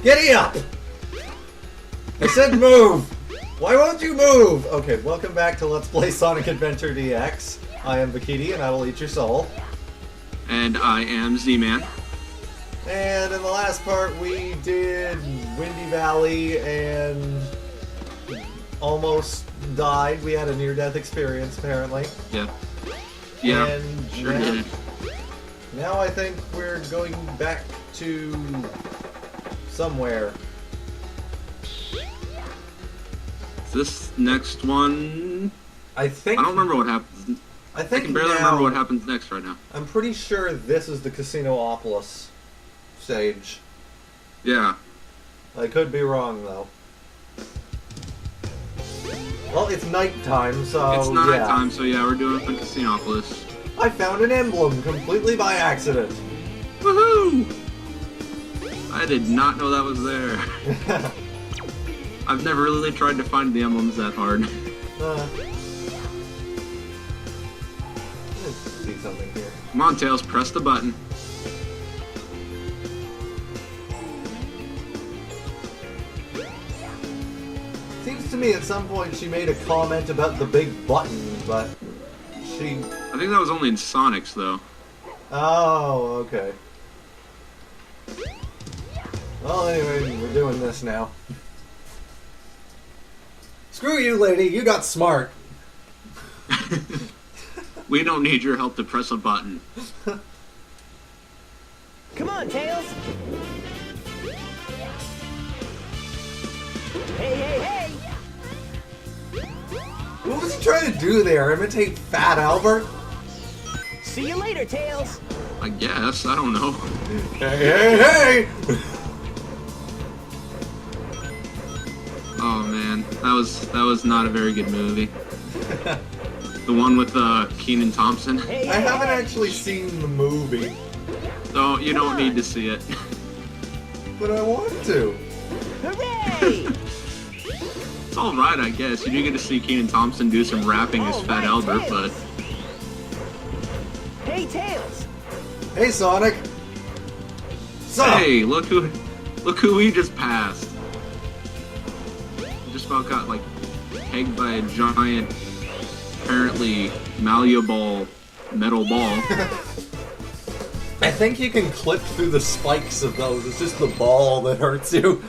Giddy up! I said move! Why won't you move? Okay, welcome back to Let's Play Sonic Adventure DX. I am Vakiti, and I will eat your soul. And I am Z.M.A.N.N. And in the last part, we did Windy Valley and almost died. We had a near-death experience, apparently. Yep. Yeah, and sure did. Now I think we're going back to somewhere. This next one, I think... I don't remember what happens. I can barely remember what happens next right now. I'm pretty sure this is the Casinopolis stage. Yeah. I could be wrong, though. Well, it's nighttime, so it's nighttime, so yeah, we're doing it in Casinopolis. I found an emblem completely by accident. Woohoo! I did not know that was there. I've never really tried to find the emblems that hard. Let's see something here. Come on, Tails, press the button. Seems to me at some point she made a comment about the big button, but she... I think that was only in Sonic's, though. Oh, okay. Well, anyway, we're doing this now. Screw you, lady. You got smart. We don't need your help to press a button. Come on, Tails. Hey, hey, hey! What was he trying to do there? Imitate Fat Albert? See you later, Tails. I guess. I don't know. Hey, hey, hey! Oh man, that was not a very good movie. The one with Kenan Thompson. Hey, I haven't actually seen the movie. So you don't need to see it. But I want to. Hooray! It's alright, I guess. You do get to see Kenan Thompson do some rapping as Fat Alright, Albert, Tails. but... Hey, Tails! Hey, Sonic. So, Hey, look who we just passed. Just about got, like, pegged by a giant, apparently malleable metal ball. I think you can clip through the spikes of those. It's just the ball that hurts you.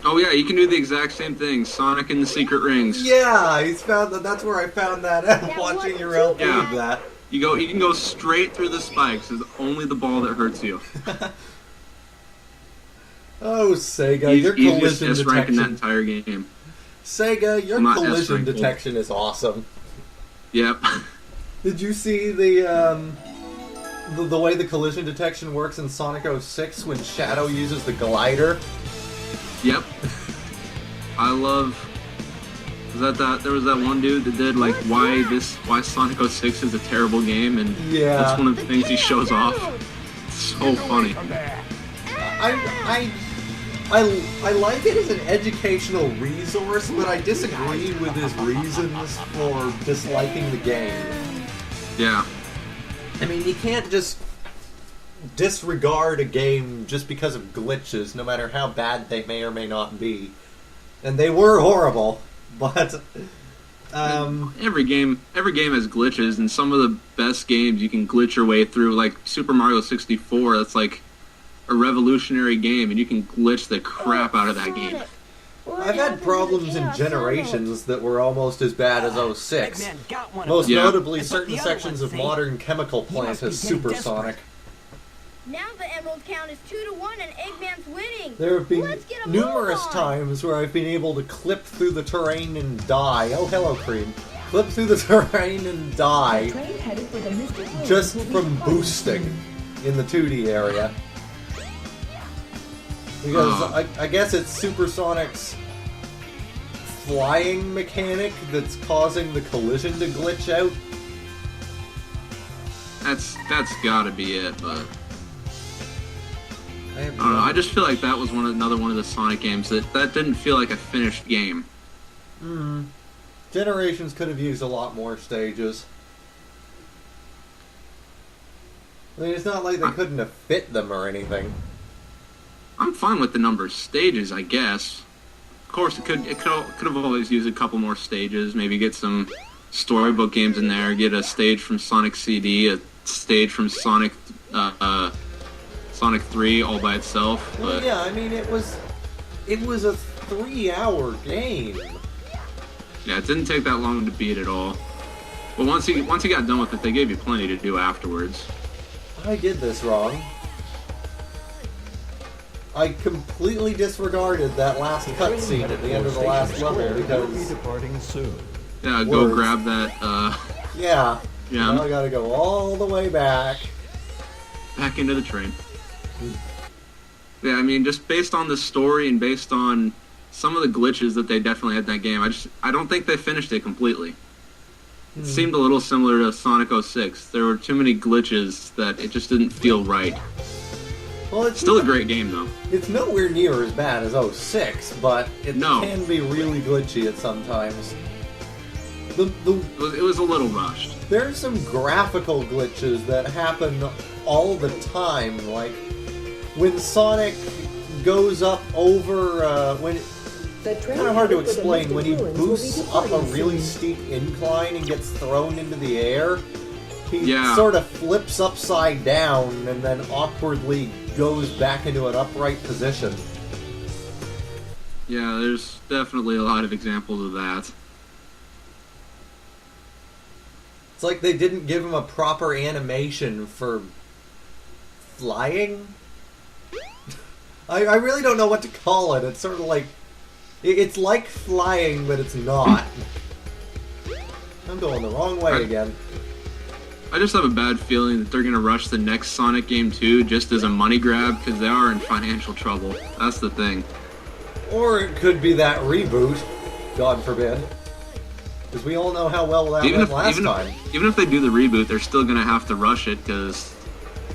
Oh yeah, you can do the exact same thing. Sonic and the Secret Rings. Yeah, he's found that. That's where I found that out. Watching your LP of that. You can go straight through the spikes. It's only the ball that hurts you. Oh, Sega, your Easiest collision S rank in that detection. entire game. Sega, your Not collision S-rank. detection is awesome. Yep. Did you see the way the collision detection works in Sonic 06 when Shadow uses the glider? Yep. I love... There was that one dude that did, like, why Sonic 06 is a terrible game, and Yeah. that's one of the things he shows off. It's so funny. I like it as an educational resource, but I disagree with his reasons for disliking the game. Yeah. I mean, you can't just disregard a game just because of glitches, no matter how bad they may or may not be. And they were horrible, but... Every game has glitches, and some of the best games you can glitch your way through, like Super Mario 64, that's like a revolutionary game, and you can glitch the crap out of that game. I've had problems in Generations that were almost as bad as 06. Eggman got one of Most them. Yeah. notably, But certain the other sections ones of say Modern Chemical he Plant must be as getting supersonic. Now the emerald count is 2-1 and Eggman's winning. There have been Let's get a numerous move on. times where I've been able to clip through the terrain and die. Oh, hello, Cream. Clip through the terrain and die Train headed for the Mr. Hill just will be from faster. boosting in the 2D area. Because I guess it's Supersonic's flying mechanic that's causing the collision to glitch out. That's gotta be it, but I have I don't know. I just feel like that was another one of the Sonic games that didn't feel like a finished game. Generations could have used a lot more stages. I mean, it's not like they couldn't have fit them or anything. I'm fine with the number of stages, I guess. Of course, it could have always used a couple more stages. Maybe get some storybook games in there. Get a stage from Sonic CD, a stage from Sonic 3 all by itself. Well, But yeah, I mean, it was a 3-hour game. yeah, it didn't take that long to beat at all. But once you got done with it, they gave you plenty to do afterwards. I did this wrong. I completely disregarded that last cutscene at the end of the last level Will be because, departing soon. Yeah, go Words. grab that yeah, Yeah. now I gotta go all the way back. back into the train. Yeah, I mean, just based on the story and based on some of the glitches that they definitely had in that game, I don't think they finished it completely. It seemed a little similar to Sonic 06. There were too many glitches that it just didn't feel right. Well, it's Still a great game, though. It's nowhere near as bad as 06, but it No. can be really glitchy at sometimes. It was a little rushed. There's some graphical glitches that happen all the time, like when Sonic goes up over, kind of hard to explain, when he boosts up a really steep incline and gets thrown into the air, he Yeah. sort of flips upside down and then awkwardly goes back into an upright position. Yeah, there's definitely a lot of examples of that. It's like they didn't give him a proper animation for flying? I really don't know what to call it. It's sort of like... It's like flying, but it's not. I'm going the wrong way again. I just have a bad feeling that they're going to rush the next Sonic game too, just as a money grab, because they are in financial trouble. That's the thing. Or it could be that reboot, God forbid. Because we all know how well that went last time. Even if they do the reboot, they're still going to have to rush it, because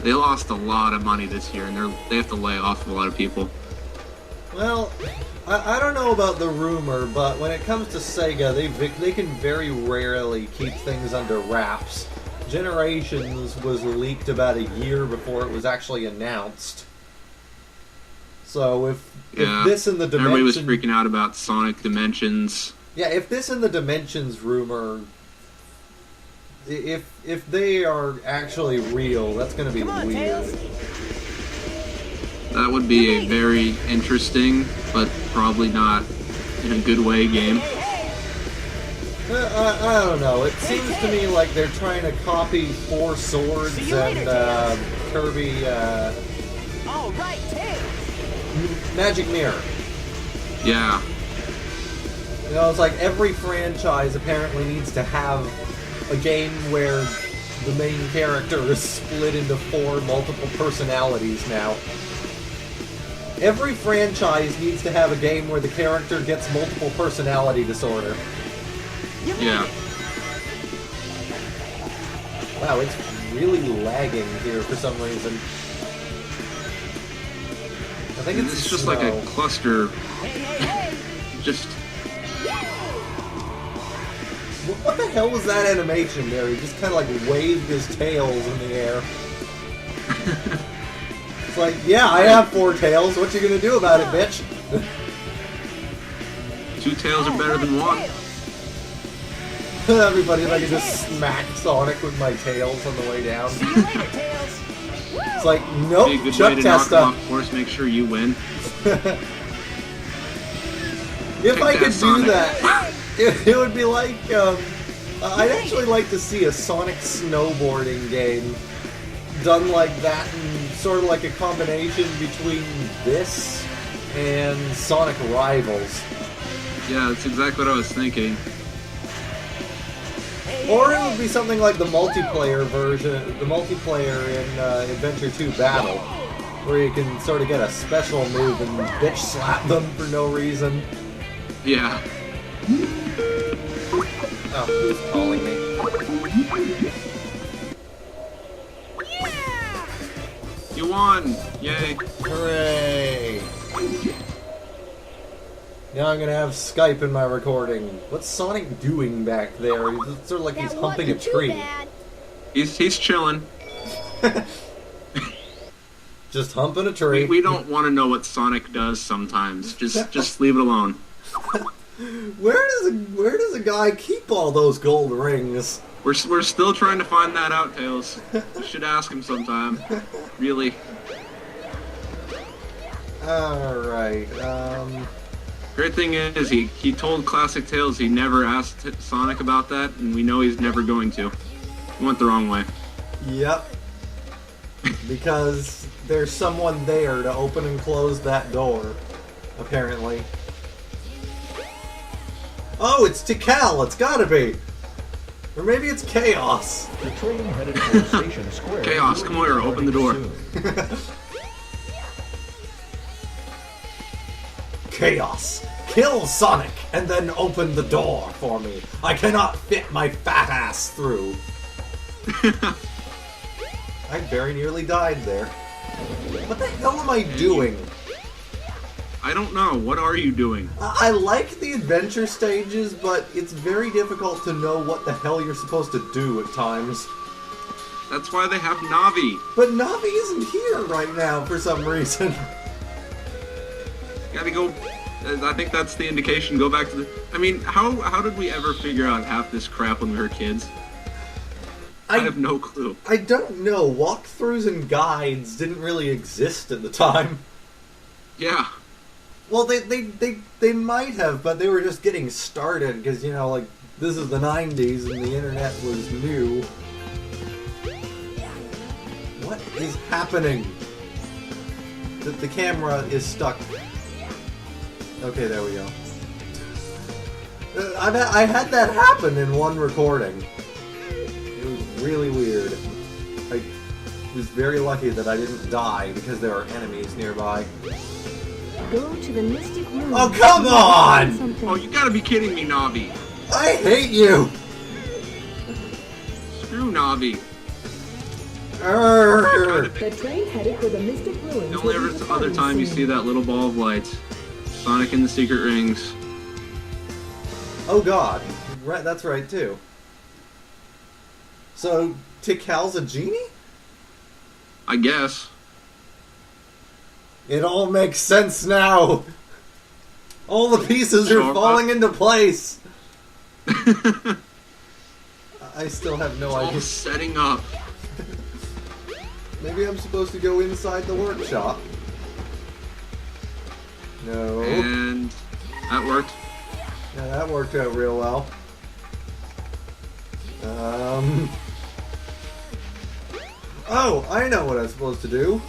they lost a lot of money this year, and they have to lay off a lot of people. Well, I don't know about the rumor, but when it comes to Sega, they can very rarely keep things under wraps. Generations was leaked about a year before it was actually announced. So if this and the Dimension... Everybody was freaking out about Sonic Dimensions. Yeah, if this and the Dimensions rumor... If they are actually real, that's going to be Come on, weird. Tails. That would be a very interesting, but probably not in a good way game. I don't know. It seems to me like they're trying to copy Four Swords See you later, and Kirby All right, Tails. Magic Mirror. Yeah. You know, it's like every franchise apparently needs to have a game where the main character is split into 4 multiple personalities now. Every franchise needs to have a game where the character gets multiple personality disorder. Yeah. Wow, it's really lagging here for some reason. I think It's just like a cluster. Just. What the hell was that animation there? He just kind of like waved his tails in the air. It's like, yeah, I have 4 tails. What you gonna do about it, bitch? 2 tails are better than 1. Everybody, I can just smack Sonic with my tails on the way down. See you later, Tails. It's like, Be a nope, good way Chuck to knock them Testa. off course, make sure you win. If I Take could that, do Sonic. that, it would be like, I'd actually like to see a Sonic snowboarding game done like that, and sort of like a combination between this and Sonic Rivals. Yeah, that's exactly what I was thinking. Or it would be something like the multiplayer version, the multiplayer in Adventure 2 Battle, where you can sort of get a special move and bitch slap them for no reason. Yeah. Oh, who's calling me? You won! Yay. Hooray! Now I'm gonna have Skype in my recording. What's Sonic doing back there? It's sort of like he's That humping a wasn't too tree. bad. He's chilling. Just humping a tree. We don't want to know what Sonic does sometimes. Just leave it alone. Where does a guy keep all those gold rings? We're still trying to find that out, Tails. You should ask him sometime. Really. Alright, Great thing is, he told Classic Tails he never asked Sonic about that, and we know he's never going to. He went the wrong way. Yep. Because there's someone there to open and close that door, apparently. Oh, it's Tikal, it's gotta be! Or maybe it's Chaos. The train headed for Station Square. Chaos, come over, open the door. Chaos, kill Sonic and then open the door for me. I cannot fit my fat ass through. I very nearly died there. What the hell am I doing? I don't know. What are you doing? I like the adventure stages, but it's very difficult to know what the hell you're supposed to do at times. That's why they have Navi. But Navi isn't here right now for some reason. Gotta go. I think that's the indication. Go back to the. I mean, how did we ever figure out half this crap when we were kids? I have no clue. I don't know. Walkthroughs and guides didn't really exist at the time. Yeah. Well, they might have, but they were just getting started because, you know, like, this is the 90s and the internet was new. What is happening? The camera is stuck. Okay, there we go. I had that happen in one recording. It was really weird. I was very lucky that I didn't die because there are enemies nearby. Go to the Mystic Room. Oh, come on! Oh, you gotta be kidding me, Navi. I hate you! Screw Navi. The train headed for the Mystic Ruins. The only other time you see that little ball of light. Sonic and the Secret Rings. Oh god. Right, that's right, too. So, Tikal's a genie? I guess. It all makes sense now! All the pieces are falling into place! I still have no idea. All setting up. Maybe I'm supposed to go inside the workshop. No. And that worked. Yeah, that worked out real well. Oh, I know what I'm supposed to do.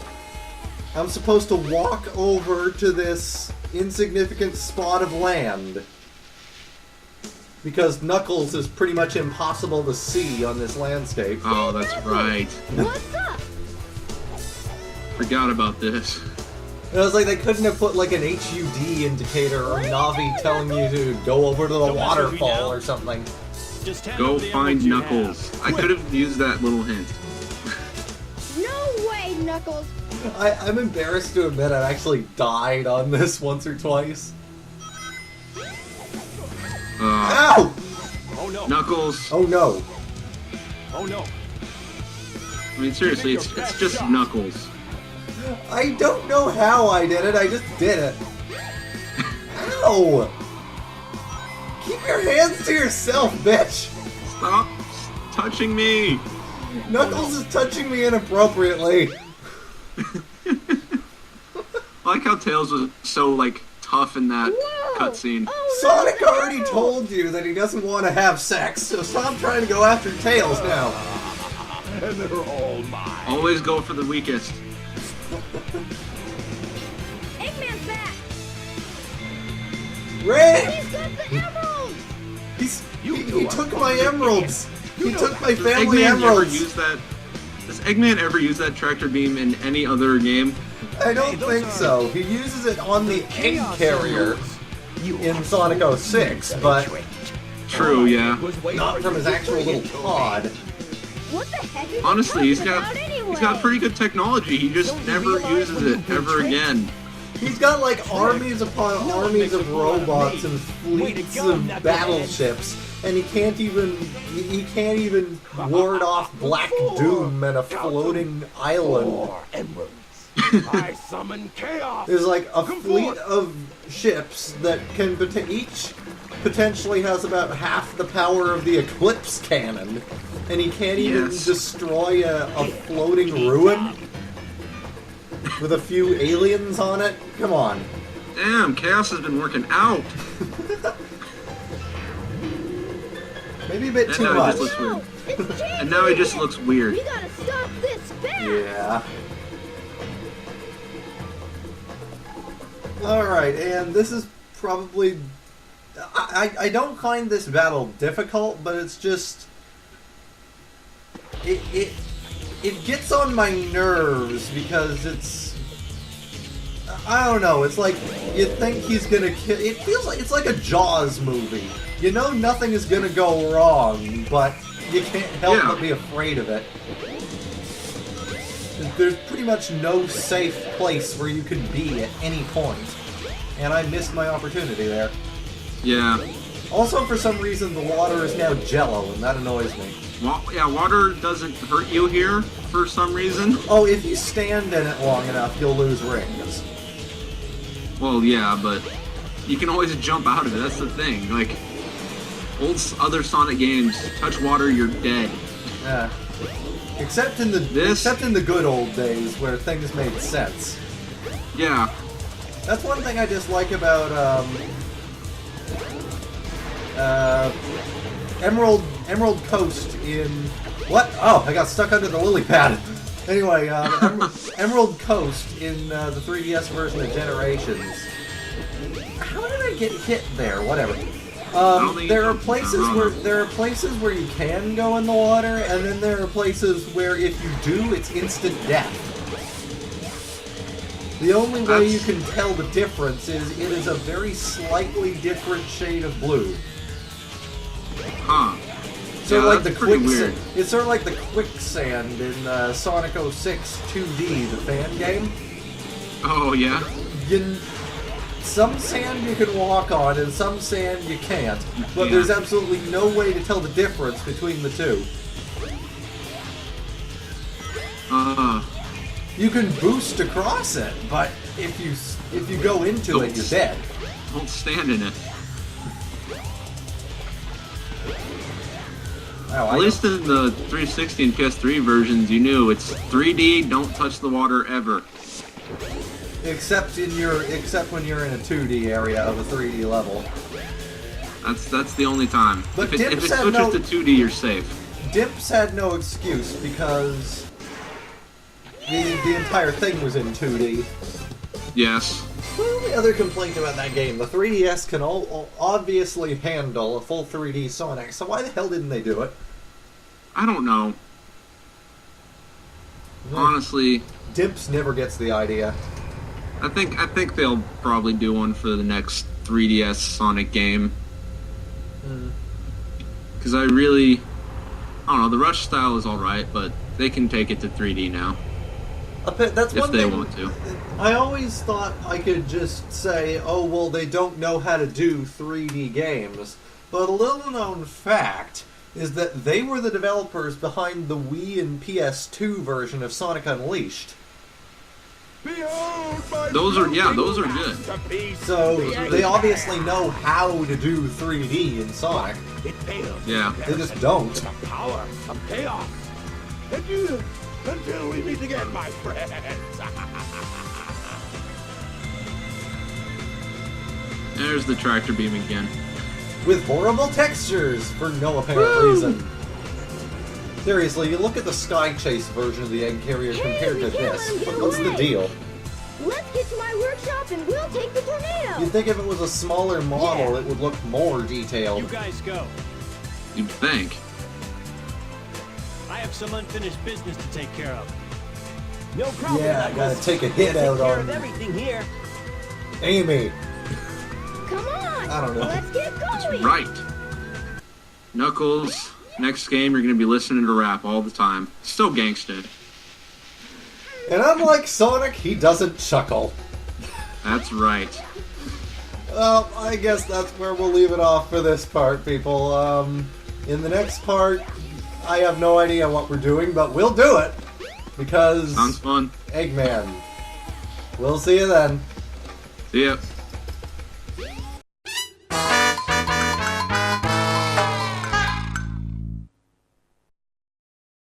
I'm supposed to walk over to this insignificant spot of land. Because Knuckles is pretty much impossible to see on this landscape. Oh, that's right. What's up? Forgot about this. It was like they couldn't have put like an HUD indicator or Navi telling you to go over to the waterfall or something. Go find Knuckles. I could have used that little hint. No way, Knuckles. I'm embarrassed to admit I've actually died on this once or twice. Ow! Oh no! Knuckles. Oh no. Oh no! I mean, seriously, it's just Knuckles. I don't know how I did it, I just did it. Ow! Keep your hands to yourself, bitch! Stop touching me! Knuckles is touching me inappropriately. I like how Tails was so, like, tough in that cutscene. Oh, Sonic already told you that he doesn't want to have sex, so stop trying to go after Tails now. And they're all mine. Always go for the weakest. Eggman's back. Ray! He's got the emeralds. He took my emeralds. He took my Does family Eggman ever emeralds. use that? Does Eggman ever use that tractor beam in any other game? I don't think so. He uses it on the egg carrier in Sonic 06, but True, yeah. not from his actual little pod. What the heck is Honestly, he he's talking got about anyway? he's got pretty good technology. He just never uses it ever again. He's got like armies upon armies of robots and fleets of battleships, and he can't even ward off Black Doom and a floating island. Emeralds. I summon chaos. There's like a Come fleet forth. of ships that can each potentially has about half the power of the Eclipse cannon, and he can't even Yes. destroy a floating ruin with a few aliens on it. Come on. Damn, Chaos has been working out. Maybe a bit And too now he much. just looks weird. It's changing And now he just again. looks weird. We gotta stop this fast. Yeah. Alright, and this is probably... I don't find this battle difficult, but it's just... It gets on my nerves because it's... I don't know, it's like you think he's gonna kill... It feels like it's like a Jaws movie. You know nothing is gonna go wrong, but you can't help Yeah. but be afraid of it. There's pretty much no safe place where you could be at any point. And I missed my opportunity there. Yeah. Also, for some reason, the water is now jello, and that annoys me. Yeah, water doesn't hurt you here for some reason. Oh, if you stand in it long enough, you'll lose rings. Well, yeah, but you can always jump out of it. That's the thing. Like, other Sonic games, touch water, you're dead. Yeah. Except in the good old days where things made sense. Yeah. That's one thing I dislike about Emerald Coast in what? Oh, I got stuck under the lily pad. Anyway, Emerald Coast in the 3DS version of Generations. How did I get hit there? Whatever. There are places where you can go in the water, and then there are places where if you do, it's instant death. The only way you can tell the difference is it is a very slightly different shade of blue. Huh. Sort Yeah, of like the that's pretty quicksand. weird. It's sort of like the quicksand in Sonic 06 2D, the fan game. Oh, yeah? Some sand you can walk on, and some sand you can't. But Yeah. there's absolutely no way to tell the difference between the two. You can boost across it, but if you go into it, you're dead. Don't stand in it. Oh, At least in the 360 and PS3 versions, you knew it's 3D, don't touch the water ever. except when you're in a 2D area of a 3D level. That's the only time. But if it Dimps had switches no- to 2D, you're safe. Dimps had no excuse because the entire thing was in 2D. Yes. My only other complaint about that game, the 3DS can obviously handle a full 3D Sonic, so why the hell didn't they do it? I don't know. Honestly, Dimps never gets the idea. I think they'll probably do one for the next 3DS Sonic game. Because I don't know, the Rush style is alright, but they can take it to 3D now. That's If one they thing. want to. I always thought I could just say, oh, well, they don't know how to do 3D games. But a little known fact is that they were the developers behind the Wii and PS2 version of Sonic Unleashed. Behold my Those are floating good. masterpiece. So they obviously know how to do 3D in Sonic. It pales in Yeah. They just don't. the power of chaos. Adieu until we meet again, my friends. There's the tractor beam again. With horrible textures for no apparent reason. Seriously, you look at the Sky Chase version of the egg carrier Hey, compared to we can't this. let 'em get What's the away. deal? Let's get to my workshop and we'll take the tornado. You'd think if it was a smaller model, it would look more detailed. You guys go. You'd think. I have some unfinished business to take care of. No problem. Yeah, I gotta take a hit Take out care on of everything here. Amy. Come on. I don't know. Let's get going. Right. Knuckles, next game you're going to be listening to rap all the time. Still gangsta. And unlike Sonic, he doesn't chuckle. That's right. Well, I guess that's where we'll leave it off for this part, people. In the next part, I have no idea what we're doing, but we'll do it. Because Sounds fun. Eggman. We'll see you then. See ya.